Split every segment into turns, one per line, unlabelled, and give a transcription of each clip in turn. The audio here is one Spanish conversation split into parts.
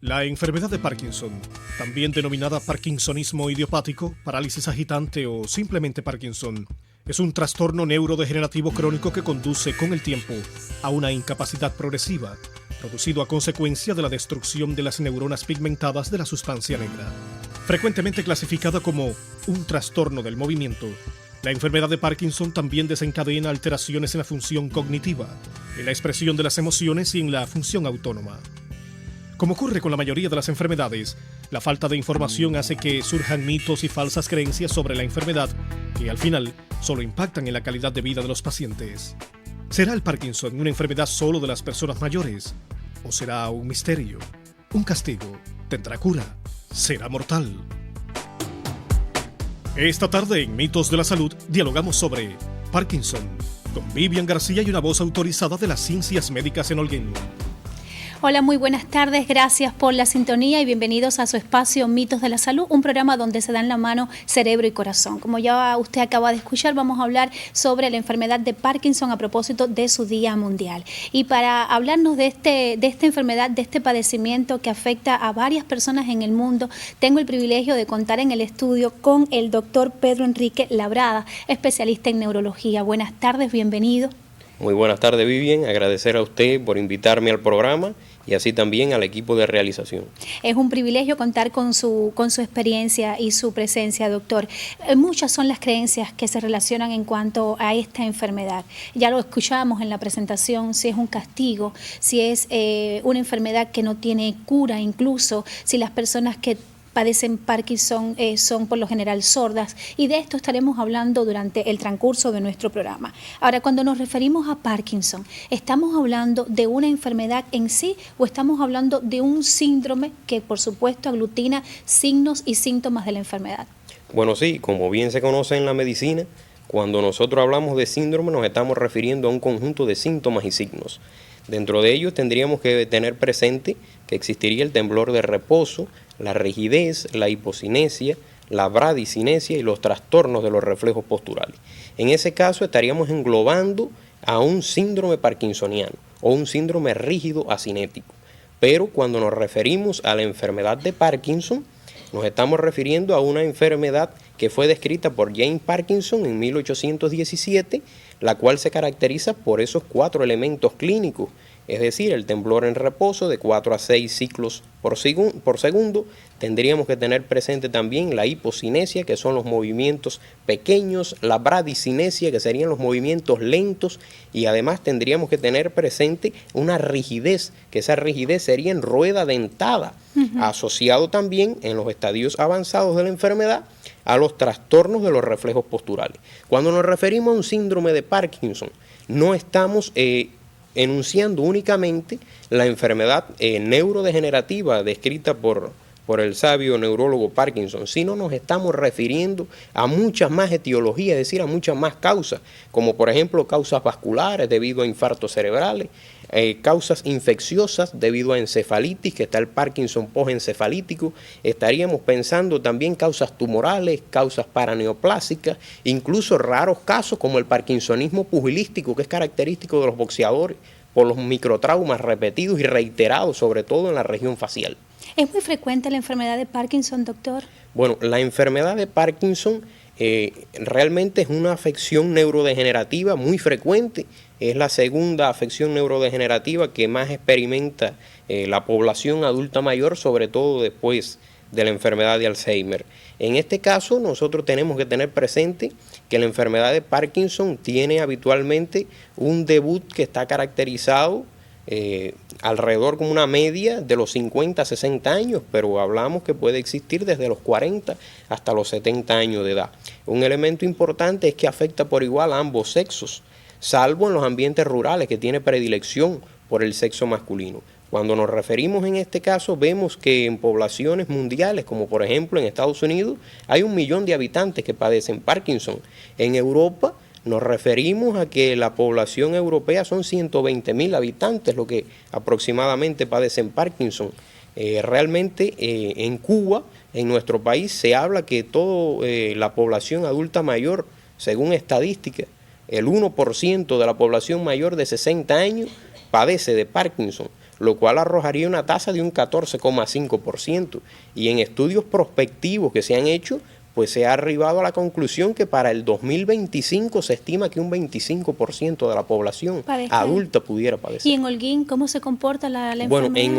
La enfermedad de Parkinson, también denominada parkinsonismo idiopático, parálisis agitante o simplemente Parkinson, es un trastorno neurodegenerativo crónico que conduce con el tiempo a una incapacidad progresiva, producido a consecuencia de la destrucción de las neuronas pigmentadas de la sustancia negra. Frecuentemente clasificada como un trastorno del movimiento, la enfermedad de Parkinson también desencadena alteraciones en la función cognitiva, en la expresión de las emociones y en la función autónoma. Como ocurre con la mayoría de las enfermedades, la falta de información hace que surjan mitos y falsas creencias sobre la enfermedad que al final solo impactan en la calidad de vida de los pacientes. ¿Será el Parkinson una enfermedad solo de las personas mayores? ¿O será un misterio? ¿Un castigo? ¿Tendrá cura? ¿Será mortal? Esta tarde en Mitos de la Salud dialogamos sobre Parkinson con Vivian García y una voz autorizada de las ciencias médicas en Holguín.
Hola, muy buenas tardes, gracias por la sintonía y bienvenidos a su espacio Mitos de la Salud, un programa donde se dan la mano cerebro y corazón. Como ya usted acaba de escuchar, vamos a hablar sobre la enfermedad de Parkinson a propósito de su Día Mundial. Y para hablarnos de esta enfermedad, de este padecimiento que afecta a varias personas en el mundo, tengo el privilegio de contar en el estudio con el doctor Pedro Enrique Labrada, especialista en neurología. Buenas tardes, bienvenido.
Muy buenas tardes, Vivian. Agradecer a usted por invitarme al programa y así también al equipo de realización.
Es un privilegio contar con su experiencia y su presencia, doctor. Muchas son las creencias que se relacionan en cuanto a esta enfermedad. Ya lo escuchamos en la presentación, si es un castigo, si es una enfermedad que no tiene cura, incluso si las personas que padecen Parkinson son por lo general sordas, y de esto estaremos hablando durante el transcurso de nuestro programa. Ahora, cuando nos referimos a Parkinson, ¿estamos hablando de una enfermedad en sí o estamos hablando de un síndrome que por supuesto aglutina signos y síntomas de la enfermedad?
Bueno, sí, como bien se conoce en la medicina, cuando nosotros hablamos de síndrome nos estamos refiriendo a un conjunto de síntomas y signos. Dentro de ellos tendríamos que tener presente que existiría el temblor de reposo, la rigidez, la hipocinesia, la bradicinesia y los trastornos de los reflejos posturales. En ese caso estaríamos englobando a un síndrome parkinsoniano o un síndrome rígido asinético. Pero cuando nos referimos a la enfermedad de Parkinson, nos estamos refiriendo a una enfermedad que fue descrita por James Parkinson en 1817, la cual se caracteriza por esos 4 elementos clínicos, es decir, el temblor en reposo de 4 a 6 ciclos por segundo. Tendríamos que tener presente también la hipocinesia, que son los movimientos pequeños, la bradicinesia, que serían los movimientos lentos, y además tendríamos que tener presente una rigidez, que esa rigidez sería en rueda dentada, asociado también en los estadios avanzados de la enfermedad a los trastornos de los reflejos posturales. Cuando nos referimos a un síndrome de Parkinson, no estamos enunciando únicamente la enfermedad neurodegenerativa descrita por el sabio neurólogo Parkinson, sino nos estamos refiriendo a muchas más etiologías, es decir, a muchas más causas, como por ejemplo causas vasculares debido a infartos cerebrales, causas infecciosas debido a encefalitis, que está el Parkinson postencefalítico. Estaríamos pensando también causas tumorales, causas paraneoplásicas, incluso raros casos como el parkinsonismo pugilístico, que es característico de los boxeadores por los microtraumas repetidos y reiterados, sobre todo en la región facial.
¿Es muy frecuente la enfermedad de Parkinson, doctor? Bueno,
la enfermedad de Parkinson realmente es una afección neurodegenerativa muy frecuente. Es la segunda afección neurodegenerativa que más experimenta la población adulta mayor, sobre todo después de la enfermedad de Alzheimer. En este caso, nosotros tenemos que tener presente que la enfermedad de Parkinson tiene habitualmente un debut que está caracterizado alrededor como una media de los 50 a 60 años, pero hablamos que puede existir desde los 40 hasta los 70 años de edad. Un elemento importante es que afecta por igual a ambos sexos, salvo en los ambientes rurales, que tiene predilección por el sexo masculino. Cuando nos referimos en este caso, vemos que en poblaciones mundiales, como por ejemplo en Estados Unidos, hay 1 millón de habitantes que padecen Parkinson. En Europa nos referimos a que la población europea son 120.000 habitantes, lo que aproximadamente padecen Parkinson. Realmente en Cuba, en nuestro país, se habla que toda la población adulta mayor, según estadísticas, el 1% de la población mayor de 60 años padece de Parkinson, lo cual arrojaría una tasa de un 14,5%. Y en estudios prospectivos que se han hecho, pues se ha arribado a la conclusión que para el 2025 se estima que un 25% de la población adulta pudiera padecer.
¿Y en Holguín cómo se comporta la enfermedad?
Bueno, en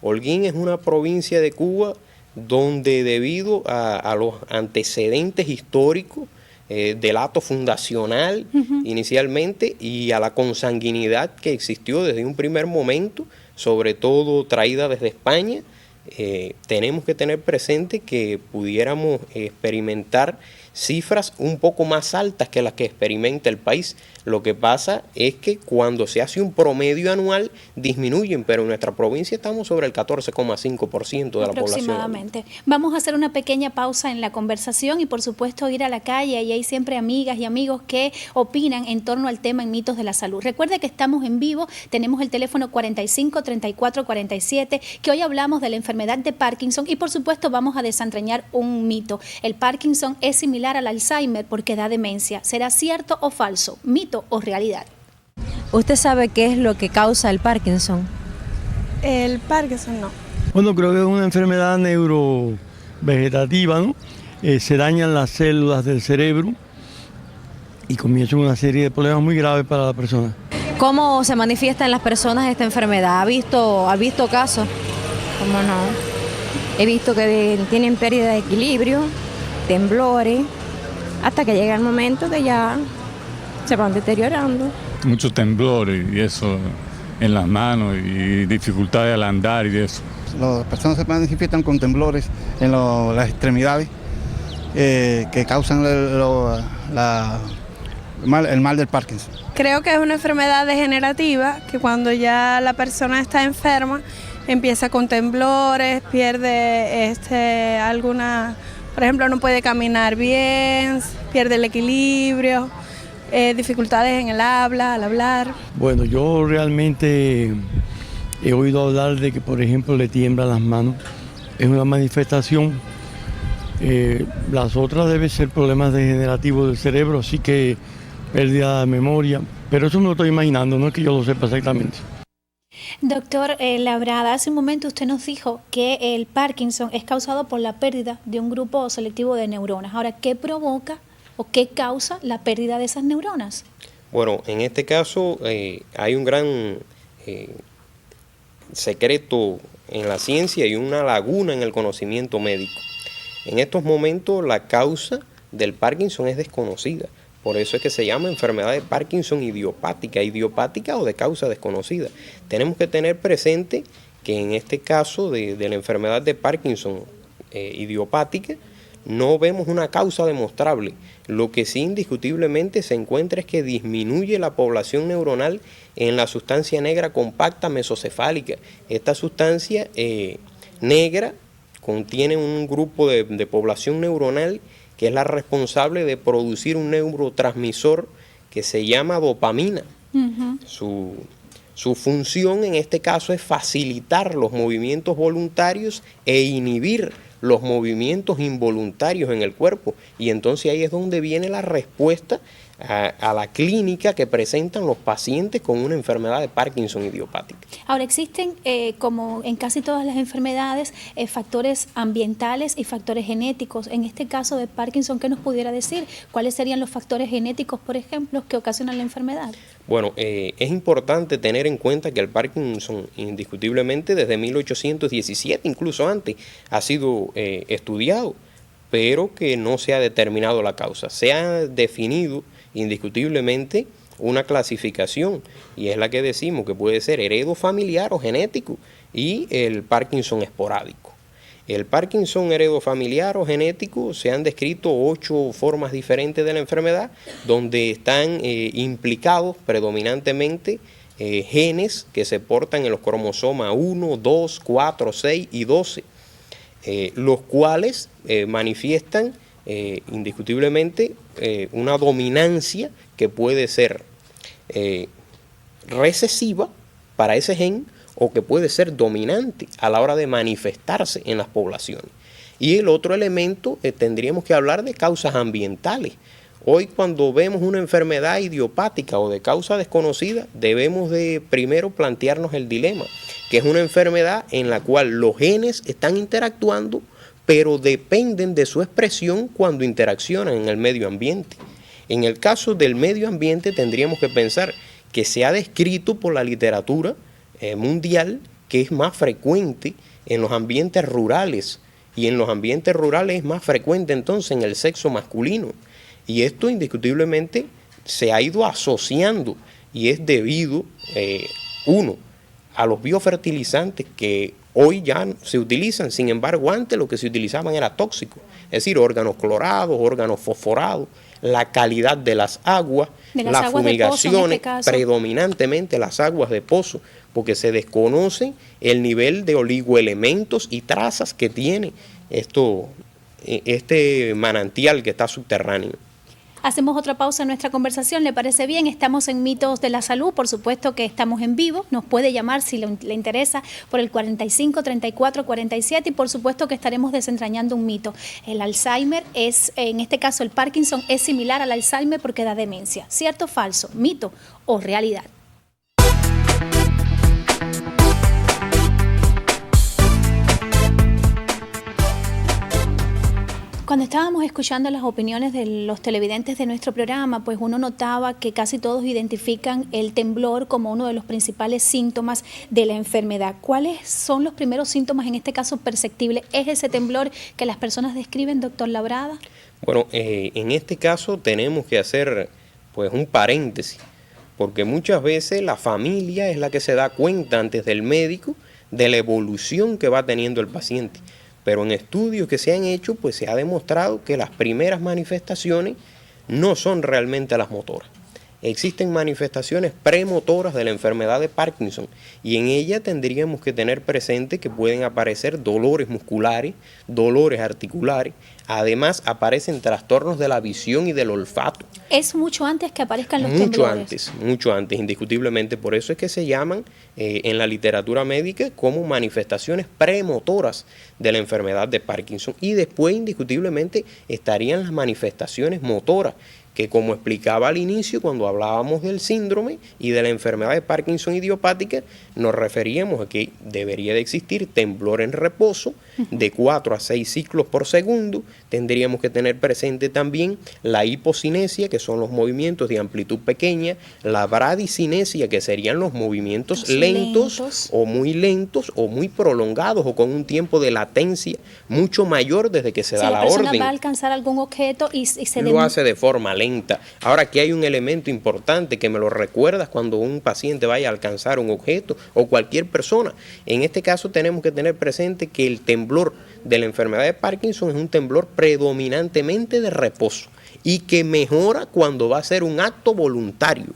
Holguín es una provincia de Cuba donde debido a los antecedentes históricos del acto fundacional inicialmente y a la consanguinidad que existió desde un primer momento, sobre todo traída desde España, tenemos que tener presente que pudiéramos experimentar cifras un poco más altas que las que experimenta el país. Lo que pasa es que cuando se hace un promedio anual disminuyen, pero en nuestra provincia estamos sobre el 14,5% de la población.
Aproximadamente. Vamos a hacer una pequeña pausa en la conversación y por supuesto ir a la calle, y hay siempre amigas y amigos que opinan en torno al tema en Mitos de la Salud. Recuerde que estamos en vivo, tenemos el teléfono 45 34 47, que hoy hablamos de la enfermedad de Parkinson y por supuesto vamos a desentrañar un mito. El Parkinson es similar al Alzheimer porque da demencia. ¿Será cierto o falso? ¿Mito o realidad?
¿Usted sabe qué es lo que causa el Parkinson?
El Parkinson no.
Bueno, creo que es una enfermedad neurovegetativa, ¿no? Se dañan las células del cerebro y comienza una serie de problemas muy graves para la persona.
¿Cómo se manifiesta en las personas esta enfermedad? ¿Ha visto casos?
¿Cómo no? He visto que tienen pérdida de equilibrio, temblores, hasta que llega el momento que ya se van deteriorando.
Muchos temblores y eso en las manos y dificultades al andar y eso.
Las personas se manifiestan con temblores en las extremidades que causan el mal del Parkinson.
Creo que es una enfermedad degenerativa que cuando ya la persona está enferma empieza con temblores, pierde por ejemplo, no puede caminar bien, pierde el equilibrio, dificultades en el habla, al hablar.
Bueno, yo realmente he oído hablar de que, por ejemplo, le tiemblan las manos. Es una manifestación. Las otras deben ser problemas degenerativos del cerebro, así que pérdida de memoria. Pero eso me lo estoy imaginando, no es que yo lo sepa exactamente.
Doctor Labrada, hace un momento usted nos dijo que el Parkinson es causado por la pérdida de un grupo selectivo de neuronas. Ahora, ¿qué provoca o qué causa la pérdida de esas neuronas?
Bueno, en este caso hay un gran secreto en la ciencia y una laguna en el conocimiento médico. En estos momentos la causa del Parkinson es desconocida. Por eso es que se llama enfermedad de Parkinson idiopática o de causa desconocida. Tenemos que tener presente que en este caso de la enfermedad de Parkinson idiopática no vemos una causa demostrable. Lo que sí indiscutiblemente se encuentra es que disminuye la población neuronal en la sustancia negra compacta mesocefálica. Esta sustancia negra contiene un grupo de población neuronal que es la responsable de producir un neurotransmisor que se llama dopamina. Su función en este caso es facilitar los movimientos voluntarios e inhibir los movimientos involuntarios en el cuerpo. Y entonces ahí es donde viene la respuesta a la clínica que presentan los pacientes con una enfermedad de Parkinson idiopática.
Ahora, existen, como en casi todas las enfermedades, factores ambientales y factores genéticos. En este caso de Parkinson, ¿qué nos pudiera decir? ¿Cuáles serían los factores genéticos, por ejemplo, que ocasionan la enfermedad?
Bueno, es importante tener en cuenta que el Parkinson, indiscutiblemente desde 1817, incluso antes, ha sido estudiado, pero que no se ha determinado la causa. Se ha definido indiscutiblemente una clasificación y es la que decimos que puede ser heredofamiliar o genético y el Parkinson esporádico. El Parkinson heredofamiliar o genético se han descrito 8 formas diferentes de la enfermedad donde están implicados predominantemente genes que se portan en los cromosomas 1, 2, 4, 6 y 12, los cuales manifiestan indiscutiblemente una dominancia que puede ser recesiva para ese gen o que puede ser dominante a la hora de manifestarse en las poblaciones. Y el otro elemento, tendríamos que hablar de causas ambientales Hoy cuando vemos una enfermedad idiopática o de causa desconocida, debemos de primero plantearnos el dilema, que es una enfermedad en la cual los genes están interactuando, pero dependen de su expresión cuando interaccionan en el medio ambiente. En el caso del medio ambiente tendríamos que pensar que se ha descrito por la literatura mundial que es más frecuente en los ambientes rurales, y en los ambientes rurales es más frecuente entonces en el sexo masculino. Y esto indiscutiblemente se ha ido asociando y es debido, uno, a los biofertilizantes que hoy ya se utilizan. Sin embargo, antes lo que se utilizaban era tóxico, es decir, órganos clorados, órganos fosforados, la calidad de las aguas, las fumigaciones, predominantemente las aguas de pozo, porque se desconoce el nivel de oligoelementos y trazas que tiene este manantial que está subterráneo.
Hacemos otra pausa en nuestra conversación, ¿le parece bien? Estamos en Mitos de la Salud, por supuesto que estamos en vivo, nos puede llamar si le interesa por el 45 34 47 y por supuesto que estaremos desentrañando un mito. El Alzheimer es, en este caso el Parkinson, es similar al Alzheimer porque da demencia. ¿Cierto o falso? ¿Mito o realidad? Cuando estábamos escuchando las opiniones de los televidentes de nuestro programa, pues uno notaba que casi todos identifican el temblor como uno de los principales síntomas de la enfermedad. ¿Cuáles son los primeros síntomas, en este caso perceptibles? ¿Es ese temblor que las personas describen, doctor Labrada?
Bueno, en este caso tenemos que hacer pues un paréntesis, porque muchas veces la familia es la que se da cuenta antes del médico de la evolución que va teniendo el paciente. Pero en estudios que se han hecho, pues se ha demostrado que las primeras manifestaciones no son realmente las motoras. Existen manifestaciones premotoras de la enfermedad de Parkinson y en ella tendríamos que tener presente que pueden aparecer dolores musculares, dolores articulares, además aparecen trastornos de la visión y del olfato.
Es mucho antes que aparezcan los temblores.
Mucho antes, indiscutiblemente. Por eso es que se llaman en la literatura médica como manifestaciones premotoras de la enfermedad de Parkinson. Y después, indiscutiblemente, estarían las manifestaciones motoras, que como explicaba al inicio cuando hablábamos del síndrome y de la enfermedad de Parkinson idiopática, nos referíamos a que debería de existir temblor en reposo de 4 a 6 ciclos por segundo. Tendríamos que tener presente también la hipocinesia, que son los movimientos de amplitud pequeña, la bradicinesia, que serían los movimientos lentos o muy prolongados o con un tiempo de latencia mucho mayor desde que se da la orden. Si la persona
va a alcanzar algún objeto y se
lo hace de forma lenta. Ahora, aquí hay un elemento importante que me lo recuerdas cuando un paciente vaya a alcanzar un objeto o cualquier persona. En este caso tenemos que tener presente que el temblor de la enfermedad de Parkinson es un temblor predominantemente de reposo y que mejora cuando va a ser un acto voluntario.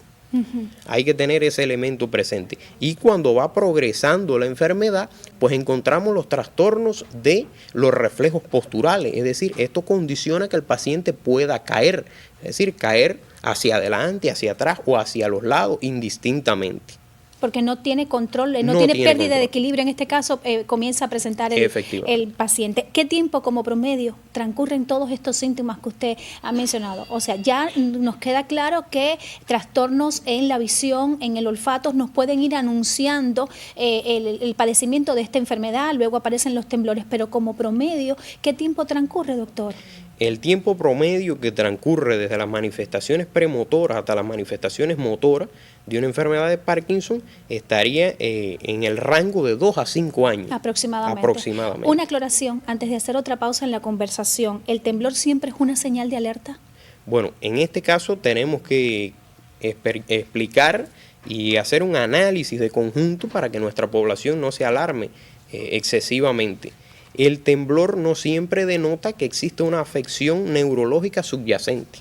Hay que tener ese elemento presente. Y cuando va progresando la enfermedad, pues encontramos los trastornos de los reflejos posturales. Es decir, esto condiciona que el paciente pueda caer. Es decir, caer hacia adelante, hacia atrás o hacia los lados indistintamente.
Porque no tiene control, no tiene pérdida de equilibrio, en este caso comienza a presentar el paciente. ¿Qué tiempo como promedio transcurren todos estos síntomas que usted ha mencionado? O sea, ya nos queda claro que trastornos en la visión, en el olfato, nos pueden ir anunciando el padecimiento de esta enfermedad, luego aparecen los temblores, pero como promedio, ¿qué tiempo transcurre, doctor?
El tiempo promedio que transcurre desde las manifestaciones premotoras hasta las manifestaciones motoras de una enfermedad de Parkinson estaría en el rango de 2 a 5 años. Aproximadamente.
Una aclaración, antes de hacer otra pausa en la conversación, ¿el temblor siempre es una señal de alerta?
Bueno, en este caso tenemos que explicar y hacer un análisis de conjunto para que nuestra población no se alarme excesivamente. El temblor no siempre denota que existe una afección neurológica subyacente.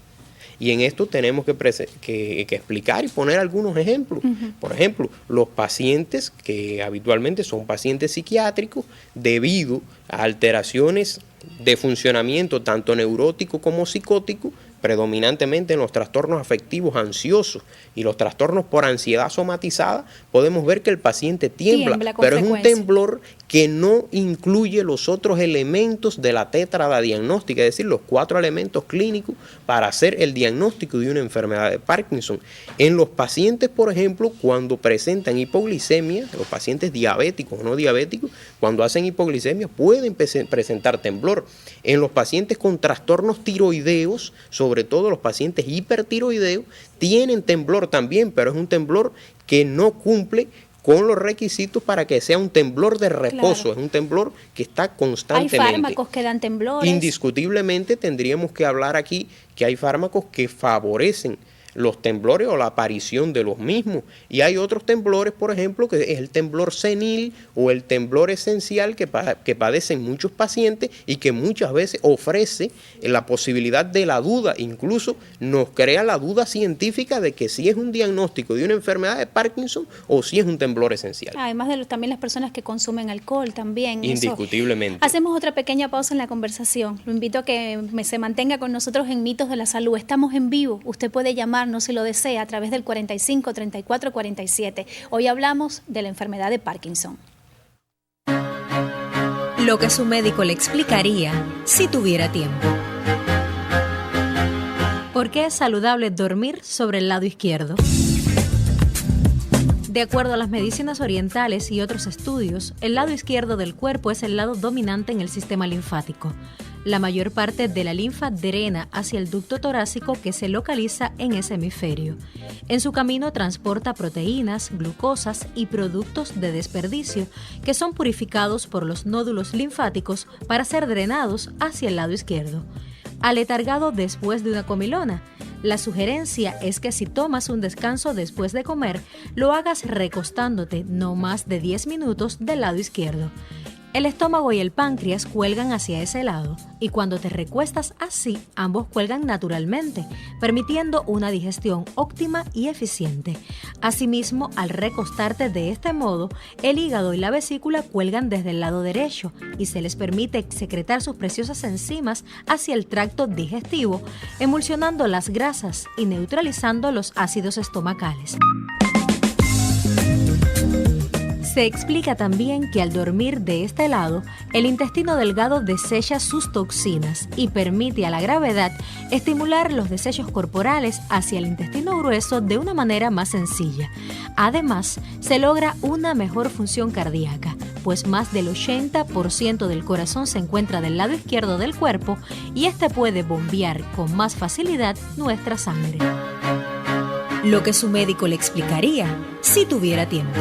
Y en esto tenemos que explicar y poner algunos ejemplos. Por ejemplo, los pacientes que habitualmente son pacientes psiquiátricos debido a alteraciones de funcionamiento tanto neurótico como psicótico, predominantemente en los trastornos afectivos ansiosos y los trastornos por ansiedad somatizada, podemos ver que el paciente tiembla, pero es un temblor que no incluye los otros elementos de la tétrada diagnóstica, es decir, los 4 elementos clínicos para hacer el diagnóstico de una enfermedad de Parkinson. En los pacientes, por ejemplo, cuando presentan hipoglicemia, los pacientes diabéticos o no diabéticos, cuando hacen hipoglicemia pueden presentar temblor. En los pacientes con trastornos tiroideos, sobre todo los pacientes hipertiroideos, tienen temblor también, pero es un temblor que no cumple con los requisitos para que sea un temblor de reposo, claro. Es un temblor que está constantemente.
Hay fármacos que dan temblores.
Indiscutiblemente tendríamos que hablar aquí que hay fármacos que favorecen los temblores o la aparición de los mismos. Y hay otros temblores, por ejemplo, que es el temblor senil o el temblor esencial que padecen muchos pacientes y que muchas veces ofrece la posibilidad de la duda, incluso nos crea la duda científica de que si es un diagnóstico de una enfermedad de Parkinson o si es un temblor esencial.
Además de también las personas que consumen alcohol también.
Indiscutiblemente.
Hacemos otra pequeña pausa en la conversación. Lo invito a que se mantenga con nosotros en Mitos de la Salud. Estamos en vivo. Usted puede llamar, no se lo desea, a través del 45 34 47. Hoy hablamos de la enfermedad de Parkinson.
Lo que su médico le explicaría si tuviera tiempo.
¿Por qué es saludable dormir sobre el lado izquierdo? De acuerdo a las medicinas orientales y otros estudios, el lado izquierdo del cuerpo es el lado dominante en el sistema linfático. La mayor parte de la linfa drena hacia el ducto torácico que se localiza en ese hemisferio. En su camino transporta proteínas, glucosas y productos de desperdicio que son purificados por los nódulos linfáticos para ser drenados hacia el lado izquierdo. Aletargado después de una comilona. La sugerencia es que si tomas un descanso después de comer, lo hagas recostándote no más de 10 minutos del lado izquierdo. El estómago y el páncreas cuelgan hacia ese lado y cuando te recuestas así, ambos cuelgan naturalmente, permitiendo una digestión óptima y eficiente. Asimismo, al recostarte de este modo, el hígado y la vesícula cuelgan desde el lado derecho y se les permite secretar sus preciosas enzimas hacia el tracto digestivo, emulsionando las grasas y neutralizando los ácidos estomacales. Se explica también que al dormir de este lado, el intestino delgado desecha sus toxinas y permite a la gravedad estimular los desechos corporales hacia el intestino grueso de una manera más sencilla. Además, se logra una mejor función cardíaca, pues más del 80% del corazón se encuentra del lado izquierdo del cuerpo y este puede bombear con más facilidad nuestra sangre.
Lo que su médico le explicaría si tuviera tiempo.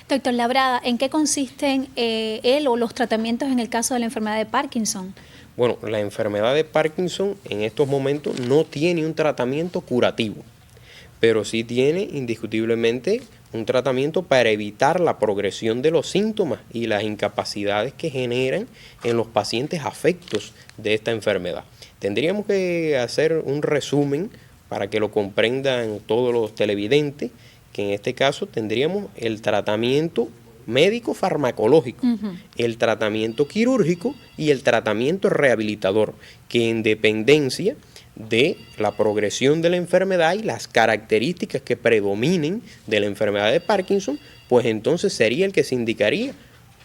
Doctor Labrada, ¿en qué consisten él o los tratamientos en el caso de la enfermedad de Parkinson?
Bueno, la enfermedad de Parkinson en estos momentos no tiene un tratamiento curativo, pero sí tiene indiscutiblemente un tratamiento para evitar la progresión de los síntomas y las incapacidades que generan en los pacientes afectos de esta enfermedad. Tendríamos que hacer un resumen para que lo comprendan todos los televidentes, que en este caso tendríamos el tratamiento médico farmacológico, el tratamiento quirúrgico y el tratamiento rehabilitador, que en dependencia de la progresión de la enfermedad y las características que predominen de la enfermedad de Parkinson, pues entonces sería el que se indicaría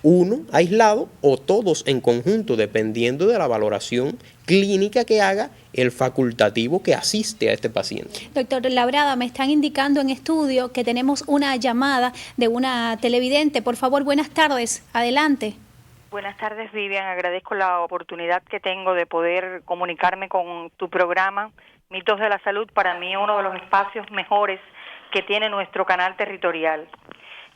uno aislado o todos en conjunto, dependiendo de la valoración clínica que haga el facultativo que asiste a este paciente.
Doctor Labrada, me están indicando en estudio que tenemos una llamada de una televidente. Por favor, buenas tardes. Adelante.
Buenas tardes, Vivian. Agradezco la oportunidad que tengo de poder comunicarme con tu programa, Mitos de la Salud. Para mí, uno de los espacios mejores que tiene nuestro canal territorial.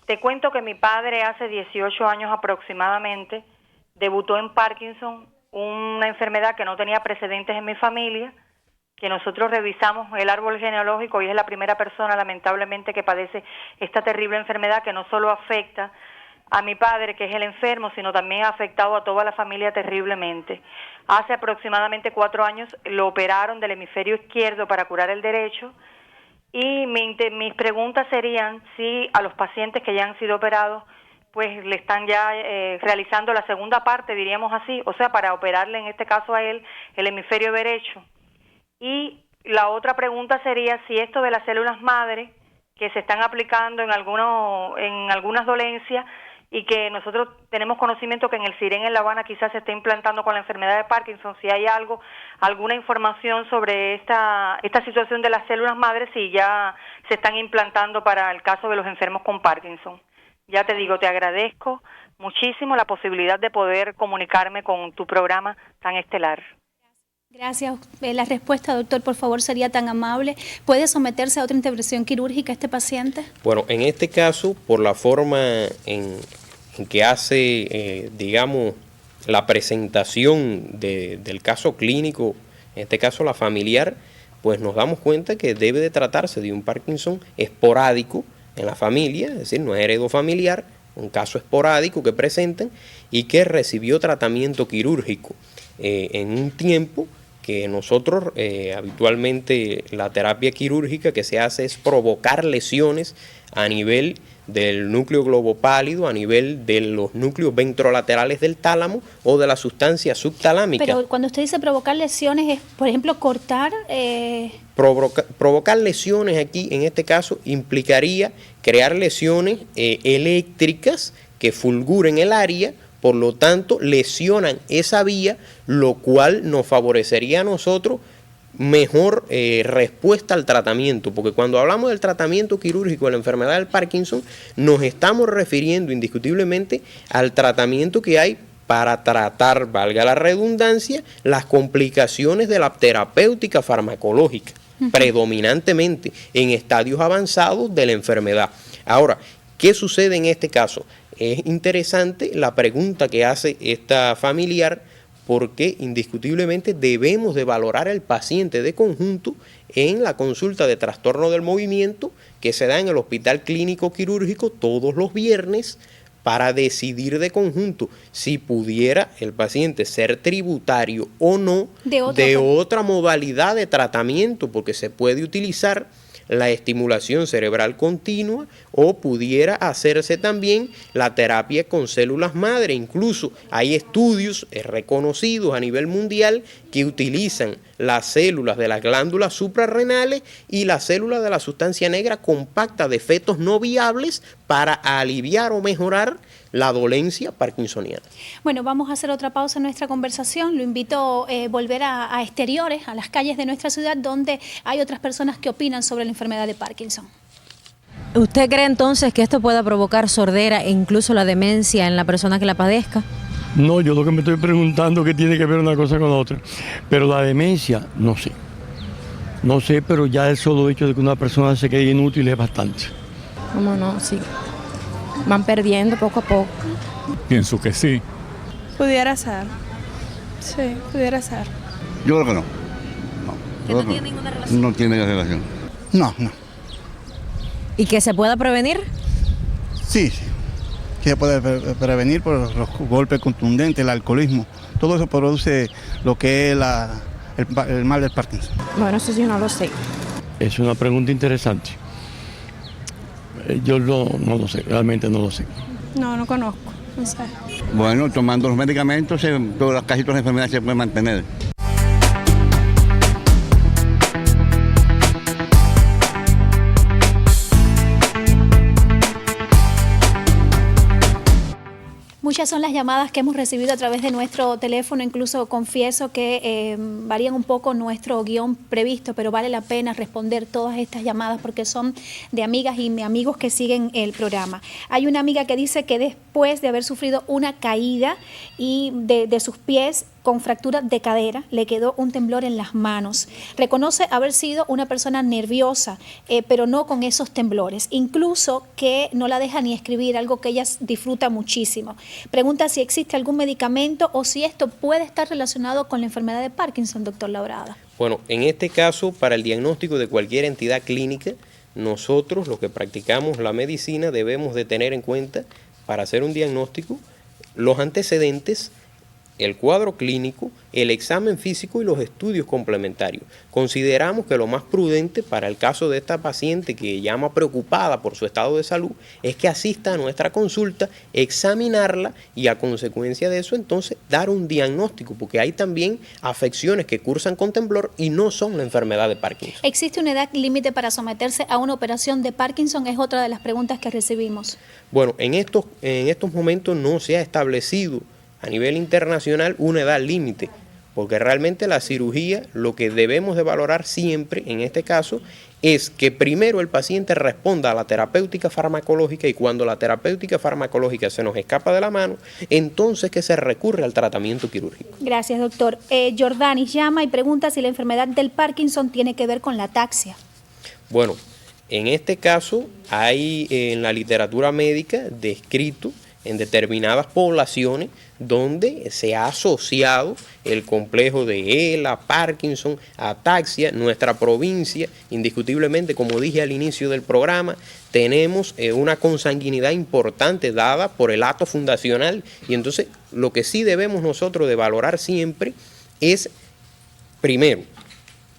Te cuento que mi padre hace 18 años aproximadamente debutó en Parkinson, una enfermedad que no tenía precedentes en mi familia, que nosotros revisamos el árbol genealógico y es la primera persona lamentablemente que padece esta terrible enfermedad que no solo afecta a mi padre, que es el enfermo, sino también ha afectado a toda la familia terriblemente. Hace aproximadamente 4 años lo operaron del hemisferio izquierdo para curar el derecho. Y mis preguntas serían si a los pacientes que ya han sido operados, pues le están ya realizando la segunda parte, diríamos así, o sea, para operarle en este caso a él el hemisferio derecho. Y la otra pregunta sería si esto de las células madre que se están aplicando en algunas dolencias y que nosotros tenemos conocimiento que en el CIREN en La Habana quizás se está implantando con la enfermedad de Parkinson, si hay alguna información sobre esta situación de las células madres, si ya se están implantando para el caso de los enfermos con Parkinson. Ya te digo, te agradezco muchísimo la posibilidad de poder comunicarme con tu programa tan estelar.
Gracias. La respuesta, doctor, por favor, sería tan amable. ¿Puede someterse a otra intervención quirúrgica este paciente?
Bueno, en este caso, por la forma en que hace, digamos, la presentación del caso clínico, en este caso la familiar, pues nos damos cuenta que debe de tratarse de un Parkinson esporádico en la familia, es decir, no es heredofamiliar, un caso esporádico que presentan y que recibió tratamiento quirúrgico en un tiempo que nosotros habitualmente la terapia quirúrgica que se hace es provocar lesiones a nivel del núcleo globopálido, a nivel de los núcleos ventrolaterales del tálamo o de la sustancia subtalámica.
Pero cuando usted dice provocar lesiones, es, por ejemplo, cortar...
Provocar lesiones aquí, en este caso, implicaría crear lesiones eléctricas que fulguren el área, por lo tanto, lesionan esa vía, lo cual nos favorecería a nosotros mejor respuesta al tratamiento, porque cuando hablamos del tratamiento quirúrgico de la enfermedad del Parkinson, nos estamos refiriendo indiscutiblemente al tratamiento que hay para tratar, valga la redundancia, las complicaciones de la terapéutica farmacológica, predominantemente en estadios avanzados de la enfermedad. Ahora, ¿qué sucede en este caso? Es interesante la pregunta que hace esta familiar, porque indiscutiblemente debemos de valorar al paciente de conjunto en la consulta de trastorno del movimiento que se da en el Hospital Clínico Quirúrgico todos los viernes, para decidir de conjunto si pudiera el paciente ser tributario o no de otra modalidad de tratamiento, porque se puede utilizar la estimulación cerebral continua o pudiera hacerse también la terapia con células madre. Incluso hay estudios reconocidos a nivel mundial que utilizan las células de las glándulas suprarrenales y las células de la sustancia negra compacta de fetos no viables para aliviar o mejorar la dolencia parkinsoniana.
Bueno, vamos a hacer otra pausa en nuestra conversación. Lo invito a volver a exteriores, a las calles de nuestra ciudad, donde hay otras personas que opinan sobre la enfermedad de Parkinson.
¿Usted cree entonces que esto pueda provocar sordera e incluso la demencia en la persona que la padezca?
No, yo lo que me estoy preguntando es qué tiene que ver una cosa con otra. Pero la demencia, no sé. No sé, pero ya el solo hecho de que una persona se quede inútil es bastante.
¿Cómo no? Sí. Van perdiendo poco a poco.
Pienso que sí.
Pudiera ser. Sí, pudiera ser.
Yo creo que no.
¿Que no tiene ninguna relación?
No tiene relación. No.
¿Y que se pueda prevenir?
Sí. Se puede prevenir por los golpes contundentes, el alcoholismo. Todo eso produce lo que es el mal del Parkinson.
Bueno, eso sí no lo sé.
Es una pregunta interesante. Yo no lo sé, realmente no lo sé.
No conozco, no sé.
Bueno, tomando los medicamentos, casi todas las enfermedades se pueden mantener.
Muchas son las llamadas que hemos recibido a través de nuestro teléfono, incluso confieso que varían un poco nuestro guión previsto, pero vale la pena responder todas estas llamadas porque son de amigas y amigos que siguen el programa. Hay una amiga que dice que después de haber sufrido una caída y de sus pies con fractura de cadera, le quedó un temblor en las manos. Reconoce haber sido una persona nerviosa, pero no con esos temblores. Incluso que no la deja ni escribir, algo que ella disfruta muchísimo. Pregunta si existe algún medicamento o si esto puede estar relacionado con la enfermedad de Parkinson, doctor Labrada.
Bueno, en este caso, para el diagnóstico de cualquier entidad clínica, nosotros, los que practicamos la medicina, debemos de tener en cuenta, para hacer un diagnóstico, los antecedentes el cuadro clínico, el examen físico y los estudios complementarios. Consideramos que lo más prudente para el caso de esta paciente que llama preocupada por su estado de salud es que asista a nuestra consulta, examinarla y a consecuencia de eso entonces dar un diagnóstico, porque hay también afecciones que cursan con temblor y no son la enfermedad de Parkinson.
¿Existe una edad límite para someterse a una operación de Parkinson? Es otra de las preguntas que recibimos.
Bueno, en estos momentos no se ha establecido a nivel internacional una edad límite, porque realmente la cirugía, lo que debemos de valorar siempre en este caso es que primero el paciente responda a la terapéutica farmacológica, y cuando la terapéutica farmacológica se nos escapa de la mano, entonces que se recurre al tratamiento quirúrgico.
Gracias, doctor. Jordanis llama y pregunta si la enfermedad del Parkinson tiene que ver con la ataxia.
Bueno, en este caso hay en la literatura médica descrito en determinadas poblaciones donde se ha asociado el complejo de ELA, Parkinson, ataxia. Nuestra provincia, indiscutiblemente, como dije al inicio del programa, tenemos una consanguinidad importante dada por el acto fundacional, y entonces lo que sí debemos nosotros de valorar siempre es, primero,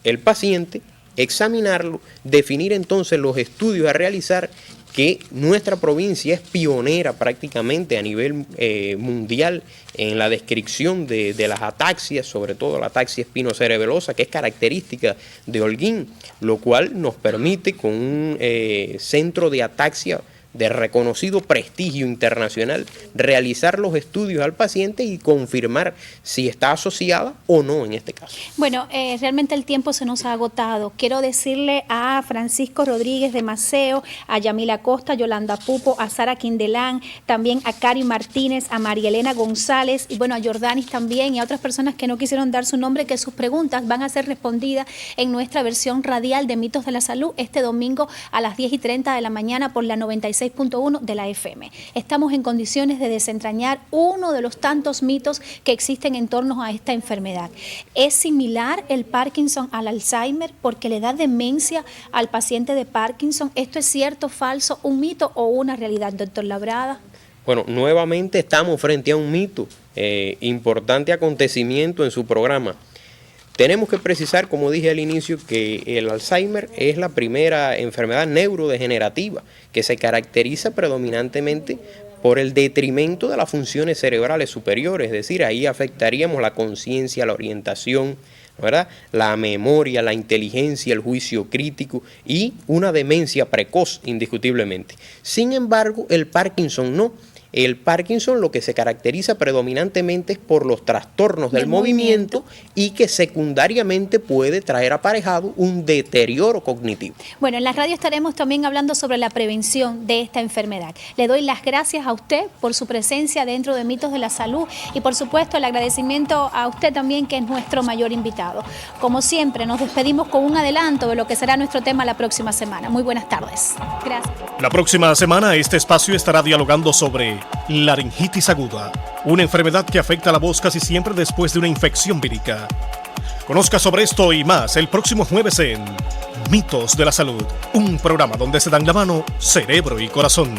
el paciente, examinarlo, definir entonces los estudios a realizar, que nuestra provincia es pionera prácticamente a nivel mundial en la descripción de las ataxias, sobre todo la ataxia espinocerebelosa, que es característica de Holguín, lo cual nos permite con un centro de ataxia de reconocido prestigio internacional realizar los estudios al paciente y confirmar si está asociada o no en este caso.
Bueno, realmente el tiempo se nos ha agotado. Quiero decirle a Francisco Rodríguez de Maceo, a Yamila Costa, Yolanda Pupo, a Sara Quindelán, también a Cari Martínez, a María Elena González y bueno, a Jordanis también, y a otras personas que no quisieron dar su nombre, que sus preguntas van a ser respondidas en nuestra versión radial de Mitos de la Salud este domingo a las 10:30 de la mañana por la 96.1 de la FM. Estamos en condiciones de desentrañar uno de los tantos mitos que existen en torno a esta enfermedad. ¿Es similar el Parkinson al Alzheimer porque le da demencia al paciente de Parkinson? ¿Esto es cierto, falso, un mito o una realidad, doctor Labrada?
Bueno, nuevamente estamos frente a un mito, importante acontecimiento en su programa. Tenemos que precisar, como dije al inicio, que el Alzheimer es la primera enfermedad neurodegenerativa que se caracteriza predominantemente por el detrimento de las funciones cerebrales superiores, es decir, ahí afectaríamos la conciencia, la orientación, ¿verdad?, la memoria, la inteligencia, el juicio crítico y una demencia precoz, indiscutiblemente. Sin embargo, el Parkinson no. El Parkinson lo que se caracteriza predominantemente es por los trastornos del movimiento y que secundariamente puede traer aparejado un deterioro cognitivo.
Bueno, en la radio estaremos también hablando sobre la prevención de esta enfermedad. Le doy las gracias a usted por su presencia dentro de Mitos de la Salud y por supuesto el agradecimiento a usted también, que es nuestro mayor invitado. Como siempre, nos despedimos con un adelanto de lo que será nuestro tema la próxima semana. Muy buenas tardes. Gracias.
La próxima semana este espacio estará dialogando sobre laringitis aguda, una enfermedad que afecta la voz casi siempre después de una infección vírica. Conozca sobre esto y más el próximo jueves en Mitos de la Salud, un programa donde se dan la mano cerebro y corazón.